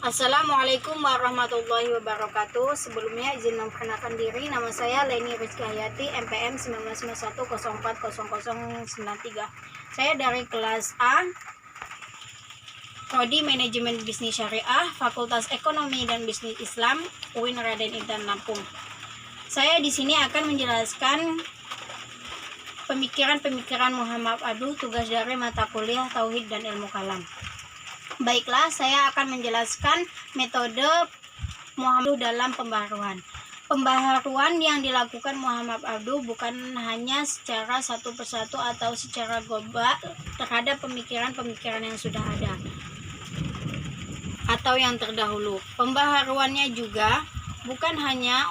Assalamualaikum warahmatullahi wabarakatuh. Sebelumnya izin memperkenalkan diri, nama saya Leni Rizky Hayati, MPM 1991040093. Saya dari kelas A, Prodi Manajemen Bisnis Syariah, Fakultas Ekonomi dan Bisnis Islam, UIN Raden Intan Lampung. Saya di sini akan menjelaskan pemikiran Muhammad Abduh, tugas dari mata kuliah Tauhid dan Ilmu Kalam. Baiklah, saya akan menjelaskan metode Muhammad Abduh dalam pembaharuan. Pembaharuan yang dilakukan Muhammad Abduh bukan hanya secara satu persatu atau secara global terhadap pemikiran-pemikiran yang sudah ada atau yang terdahulu. Pembaharuannya juga bukan hanya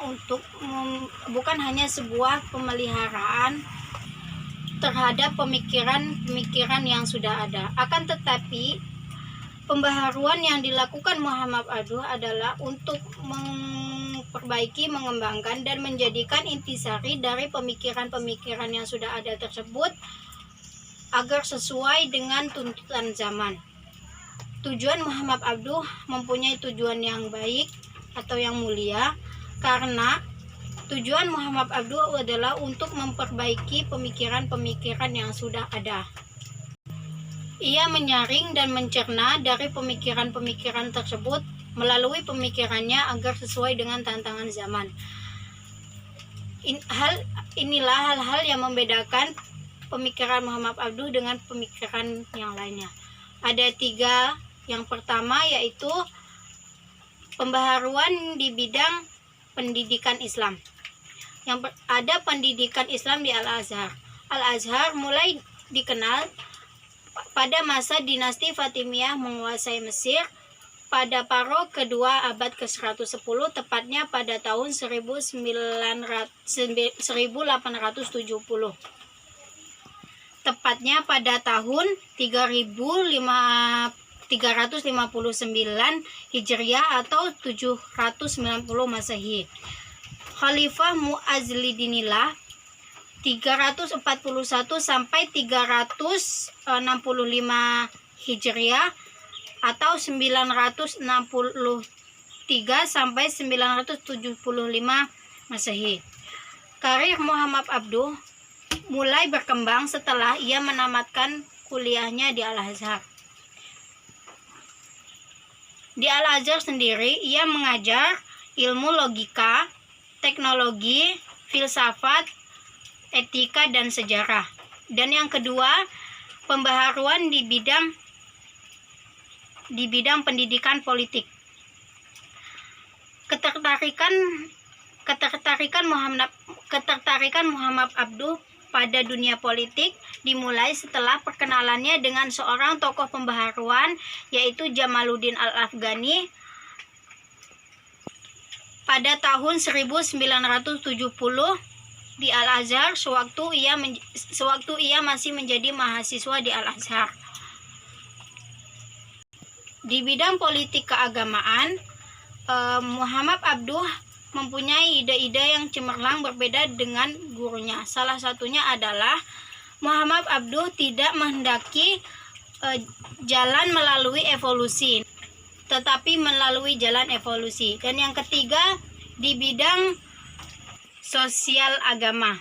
sebuah pemeliharaan terhadap pemikiran-pemikiran yang sudah ada. Akan tetapi pembaharuan yang dilakukan Muhammad Abduh adalah untuk memperbaiki, mengembangkan, dan menjadikan intisari dari pemikiran-pemikiran yang sudah ada tersebut agar sesuai dengan tuntutan zaman. Tujuan Muhammad Abduh mempunyai tujuan yang baik atau yang mulia, karena tujuan Muhammad Abduh adalah untuk memperbaiki pemikiran-pemikiran yang sudah ada. Ia menyaring dan mencerna dari pemikiran-pemikiran tersebut melalui pemikirannya agar sesuai dengan tantangan zaman. Inilah hal-hal yang membedakan pemikiran Muhammad Abduh dengan pemikiran yang lainnya. Ada 3. Yang pertama yaitu pembaharuan di bidang pendidikan Islam. Ada pendidikan Islam di Al-Azhar. Al-Azhar mulai dikenal pada masa dinasti Fatimiyah menguasai Mesir pada paruh kedua abad ke-110, tepatnya pada tahun 1870. Tepatnya pada tahun 359 Hijriah atau 790 Masehi. Khalifah Mu'adzlidinillah 341 sampai 365 Hijriah atau 963 sampai 975 Masehi. Karir Muhammad Abduh mulai berkembang setelah ia menamatkan kuliahnya di Al-Azhar. Di Al-Azhar sendiri ia mengajar ilmu logika, teknologi, filsafat, etika, dan sejarah. Dan yang kedua, pembaharuan di bidang pendidikan politik. Ketertarikan Muhammad Abduh pada dunia politik dimulai setelah perkenalannya dengan seorang tokoh pembaharuan yaitu Jamaluddin Al-Afghani pada tahun 1970 di Al-Azhar sewaktu ia masih menjadi mahasiswa di Al-Azhar. Di bidang politik keagamaan, Muhammad Abduh mempunyai ide-ide yang cemerlang berbeda dengan gurunya. Salah satunya adalah Muhammad Abduh tidak menghendaki jalan melalui evolusi, tetapi melalui jalan evolusi. Dan yang ketiga, di bidang sosial agama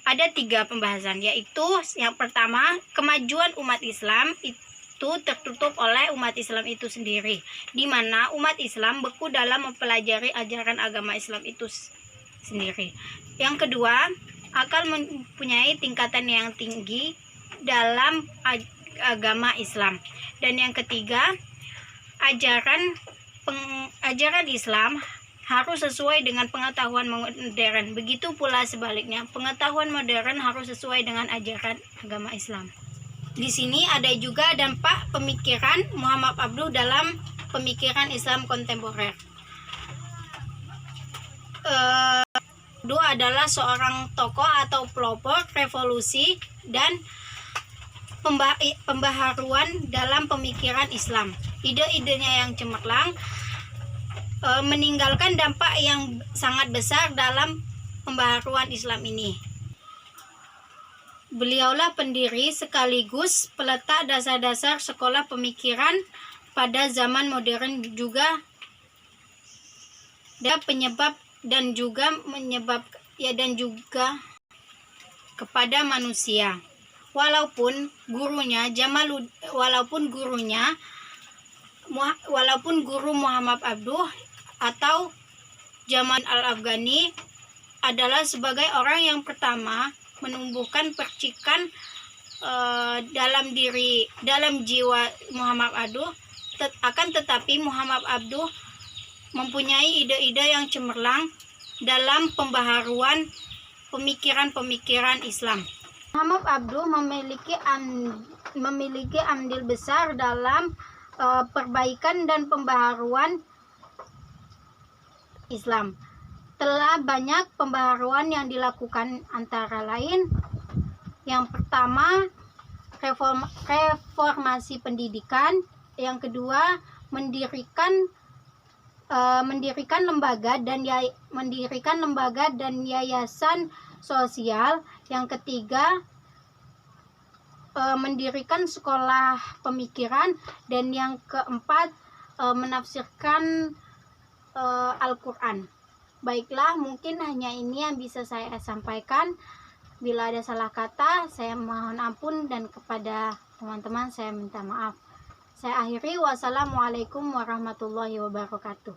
ada 3 pembahasan, yaitu yang pertama, kemajuan umat Islam itu tertutup oleh umat Islam itu sendiri, di mana umat Islam beku dalam mempelajari ajaran agama Islam itu sendiri. Yang kedua, akal mempunyai tingkatan yang tinggi dalam agama Islam. Dan yang ketiga, ajaran Islam harus sesuai dengan pengetahuan modern. Begitu pula sebaliknya, pengetahuan modern harus sesuai dengan ajaran agama Islam. Di sini ada juga dampak pemikiran Muhammad Abduh dalam pemikiran Islam kontemporer. Abduh adalah seorang tokoh atau pelopor revolusi dan pembaharuan dalam pemikiran Islam. Ide-idenya yang cemerlang meninggalkan dampak yang sangat besar dalam pembaharuan Islam ini. Beliaulah pendiri sekaligus peletak dasar-dasar sekolah pemikiran pada zaman modern juga ada penyebab dan juga kepada manusia. Walaupun guru Muhammad Abduh atau Jamal Al-Afghani adalah sebagai orang yang pertama menumbuhkan percikan dalam jiwa Muhammad Abduh. Akan tetapi Muhammad Abduh mempunyai ide-ide yang cemerlang dalam pembaharuan pemikiran-pemikiran Islam. Muhammad Abduh memiliki andil besar dalam perbaikan dan pembaharuan Islam. Telah banyak pembaharuan yang dilakukan, antara lain yang pertama reformasi pendidikan, yang kedua mendirikan lembaga dan yayasan sosial, yang ketiga mendirikan sekolah pemikiran, dan yang keempat menafsirkan Al-Quran. Baiklah, mungkin hanya ini yang bisa saya sampaikan. Bila ada salah kata, saya mohon ampun, dan kepada teman-teman saya minta maaf. Saya akhiri, wassalamualaikum warahmatullahi wabarakatuh.